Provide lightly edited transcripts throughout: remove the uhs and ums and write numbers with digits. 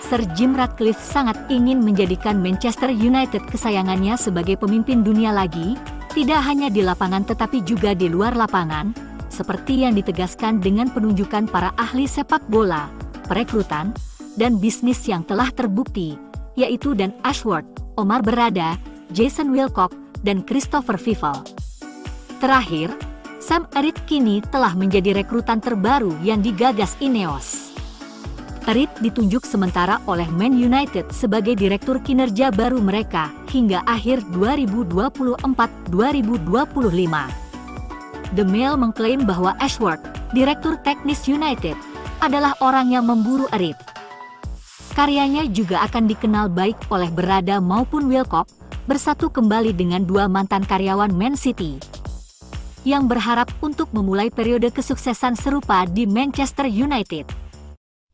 Sir Jim Ratcliffe sangat ingin menjadikan Manchester United kesayangannya sebagai pemimpin dunia lagi, tidak hanya di lapangan tetapi juga di luar lapangan, seperti yang ditegaskan dengan penunjukan para ahli sepak bola, perekrutan, dan bisnis yang telah terbukti, yaitu Dan Ashworth, Omar Berrada, Jason Wilcock, dan Christopher Fifel. Terakhir, Sam Reid kini telah menjadi rekrutan terbaru yang digagas Ineos. Reid ditunjuk sementara oleh Man United sebagai direktur kinerja baru mereka hingga akhir 2024-2025. The Mail mengklaim bahwa Ashworth, direktur teknis United, adalah orang yang memburu Reid. Karyanya juga akan dikenal baik oleh Berrada maupun Wilcock, bersatu kembali dengan dua mantan karyawan Man City, yang berharap untuk memulai periode kesuksesan serupa di Manchester United.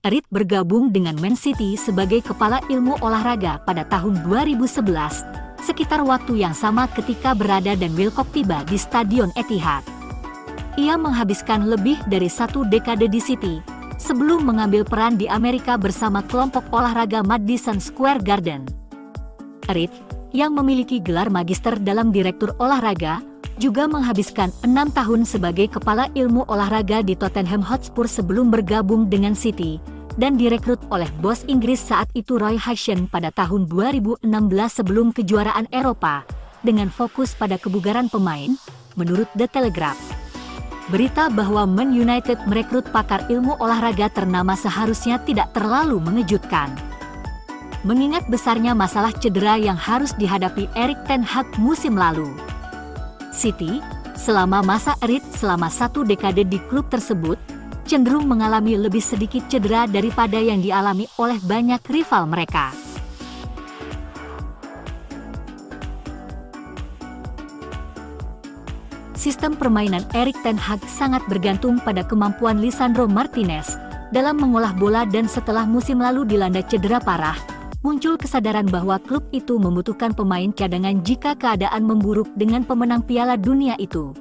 Reid bergabung dengan Man City sebagai kepala ilmu olahraga pada tahun 2011, sekitar waktu yang sama ketika Berrada dan Wilcock tiba di Stadion Etihad. Ia menghabiskan lebih dari 1 dekade di City, sebelum mengambil peran di Amerika bersama kelompok olahraga Madison Square Garden. Reid, yang memiliki gelar magister dalam direktur olahraga, juga menghabiskan 6 tahun sebagai kepala ilmu olahraga di Tottenham Hotspur sebelum bergabung dengan City, dan direkrut oleh bos Inggris saat itu Roy Hodgson pada tahun 2016 sebelum kejuaraan Eropa, dengan fokus pada kebugaran pemain, menurut The Telegraph. Berita bahwa Man United merekrut pakar ilmu olahraga ternama seharusnya tidak terlalu mengejutkan, mengingat besarnya masalah cedera yang harus dihadapi Erik ten Hag musim lalu. City, selama masa Reid selama 1 dekade di klub tersebut, cenderung mengalami lebih sedikit cedera daripada yang dialami oleh banyak rival mereka. Sistem permainan Erik ten Hag sangat bergantung pada kemampuan Lisandro Martinez dalam mengolah bola, dan setelah musim lalu dilanda cedera parah, muncul kesadaran bahwa klub itu membutuhkan pemain cadangan jika keadaan memburuk dengan pemenang Piala Dunia itu.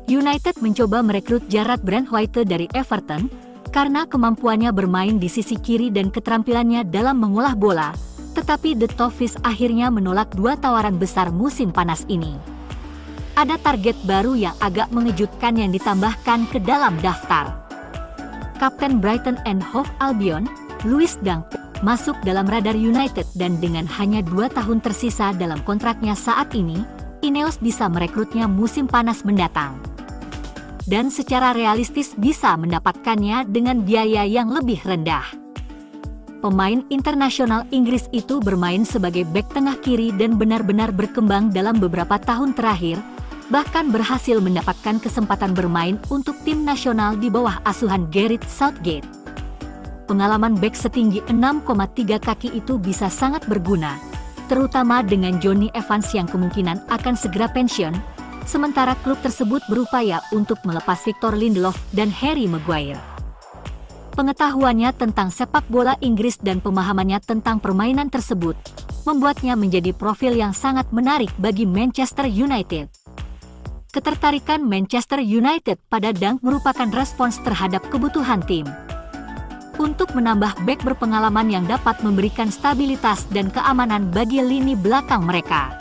United mencoba merekrut Jarrad Brandtwaite dari Everton karena kemampuannya bermain di sisi kiri dan keterampilannya dalam mengolah bola, tetapi The Toffees akhirnya menolak 2 tawaran besar musim panas ini. Ada target baru yang agak mengejutkan yang ditambahkan ke dalam daftar. Kapten Brighton and Hove Albion, Lewis Dunk, masuk dalam radar United, dan dengan hanya 2 tahun tersisa dalam kontraknya saat ini, Ineos bisa merekrutnya musim panas mendatang. Dan secara realistis bisa mendapatkannya dengan biaya yang lebih rendah. Pemain internasional Inggris itu bermain sebagai bek tengah kiri dan benar-benar berkembang dalam beberapa tahun terakhir, bahkan berhasil mendapatkan kesempatan bermain untuk tim nasional di bawah asuhan Gareth Southgate. Pengalaman bek setinggi 6,3 kaki itu bisa sangat berguna, terutama dengan Jonny Evans yang kemungkinan akan segera pensiun, sementara klub tersebut berupaya untuk melepas Victor Lindelof dan Harry Maguire. Pengetahuannya tentang sepak bola Inggris dan pemahamannya tentang permainan tersebut membuatnya menjadi profil yang sangat menarik bagi Manchester United. Ketertarikan Manchester United pada Dunk merupakan respons terhadap kebutuhan tim untuk menambah bek berpengalaman yang dapat memberikan stabilitas dan keamanan bagi lini belakang mereka.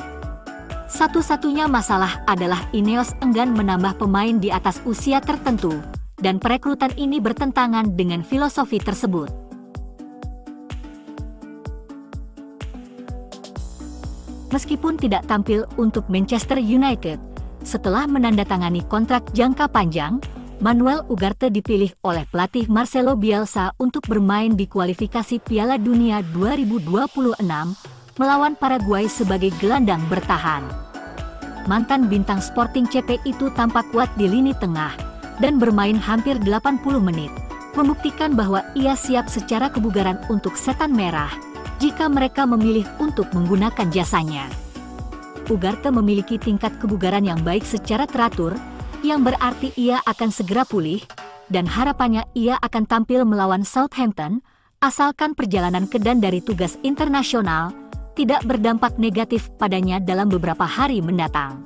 Satu-satunya masalah adalah Ineos enggan menambah pemain di atas usia tertentu, dan perekrutan ini bertentangan dengan filosofi tersebut. Meskipun tidak tampil untuk Manchester United, setelah menandatangani kontrak jangka panjang, Manuel Ugarte dipilih oleh pelatih Marcelo Bielsa untuk bermain di kualifikasi Piala Dunia 2026 melawan Paraguay sebagai gelandang bertahan. Mantan bintang Sporting CP itu tampak kuat di lini tengah dan bermain hampir 80 menit, membuktikan bahwa ia siap secara kebugaran untuk setan merah jika mereka memilih untuk menggunakan jasanya. Ugarte memiliki tingkat kebugaran yang baik secara teratur, yang berarti ia akan segera pulih, dan harapannya ia akan tampil melawan Southampton, asalkan perjalanan ke dan dari tugas internasional tidak berdampak negatif padanya dalam beberapa hari mendatang.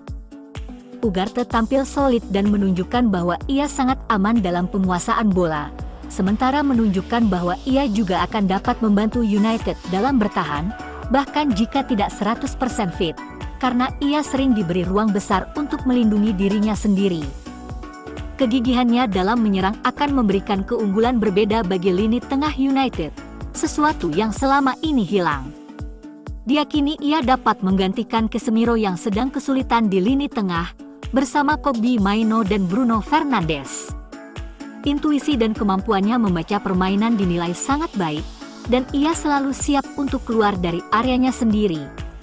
Ugarte tampil solid dan menunjukkan bahwa ia sangat aman dalam penguasaan bola, sementara menunjukkan bahwa ia juga akan dapat membantu United dalam bertahan, bahkan jika tidak 100% fit, karena ia sering diberi ruang besar untuk melindungi dirinya sendiri. Kegigihannya dalam menyerang akan memberikan keunggulan berbeda bagi lini tengah United, sesuatu yang selama ini hilang. Diyakini ia dapat menggantikan Casemiro yang sedang kesulitan di lini tengah, bersama Kobbie Mainoo dan Bruno Fernandes. Intuisi dan kemampuannya membaca permainan dinilai sangat baik, dan ia selalu siap untuk keluar dari areanya sendiri,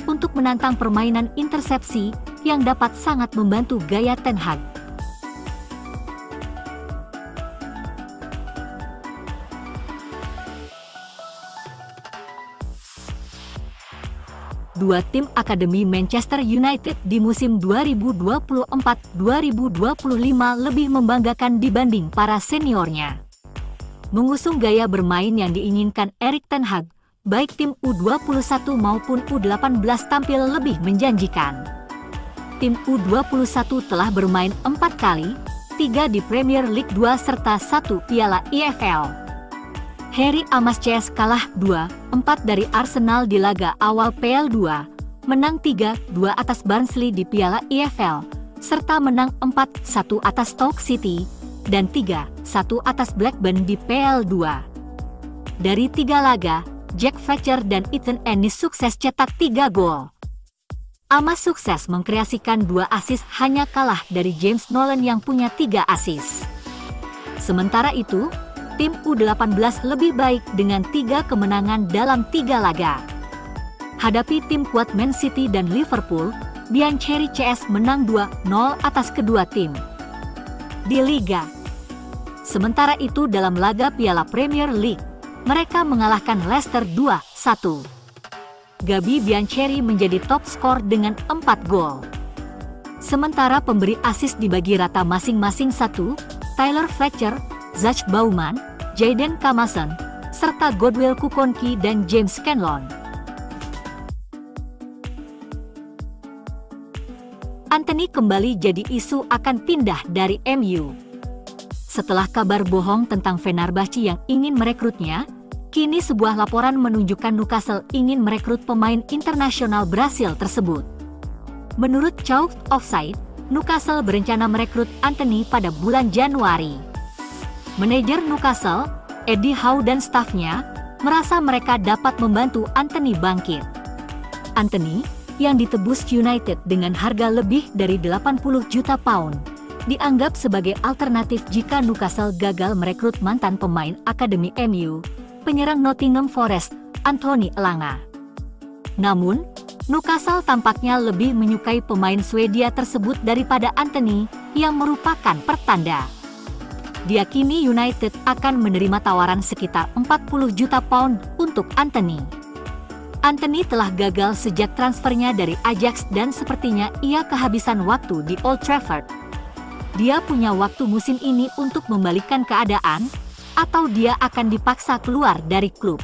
untuk menantang permainan intersepsi yang dapat sangat membantu gaya Ten Hag. Dua tim akademi Manchester United di musim 2024-2025 lebih membanggakan dibanding para seniornya. Mengusung gaya bermain yang diinginkan Erik ten Hag, baik tim U21 maupun U18 tampil lebih menjanjikan. Tim U21 telah bermain 4 kali, 3 di Premier League 2 serta 1 Piala EFL. Harry Amaschs kalah 2-4 dari Arsenal di laga awal PL2, menang 3-2 atas Barnsley di Piala EFL, serta menang 4-1 atas Stoke City, dan 3-1 atas Blackburn di PL2. Dari 3 laga, Jack Fletcher dan Ethan Ennis sukses cetak 3 gol. Amas sukses mengkreasikan 2 assist, hanya kalah dari James Nolan yang punya 3 assist. Sementara itu, tim U18 lebih baik dengan 3 kemenangan dalam 3 laga. Hadapi tim kuat Man City dan Liverpool, Biancheri CS menang 2-0 atas kedua tim di Liga. Sementara itu dalam laga Piala Premier League, mereka mengalahkan Leicester 2-1. Gabi Biancheri menjadi top skor dengan 4 gol. Sementara pemberi assist dibagi rata masing-masing 1, Tyler Fletcher, Zach Bauman, Jayden Kamason, serta Godwill Kukonki dan James Scanlon. Antony kembali jadi isu akan pindah dari MU. Setelah kabar bohong tentang Fenerbahce yang ingin merekrutnya, kini sebuah laporan menunjukkan Newcastle ingin merekrut pemain internasional Brasil tersebut. Menurut Chalk Offside, Newcastle berencana merekrut Antony pada bulan Januari. Manajer Newcastle, Eddie Howe dan stafnya, merasa mereka dapat membantu Antony bangkit. Antony, yang ditebus United dengan harga lebih dari 80 juta pound, dianggap sebagai alternatif jika Newcastle gagal merekrut mantan pemain akademi MU, penyerang Nottingham Forest, Anthony Elanga. Namun, Newcastle tampaknya lebih menyukai pemain Swedia tersebut daripada Antony, yang merupakan pertanda. Diyakini United akan menerima tawaran sekitar 40 juta pound untuk Antony. Antony telah gagal sejak transfernya dari Ajax dan sepertinya ia kehabisan waktu di Old Trafford. Dia punya waktu musim ini untuk membalikkan keadaan, atau dia akan dipaksa keluar dari klub.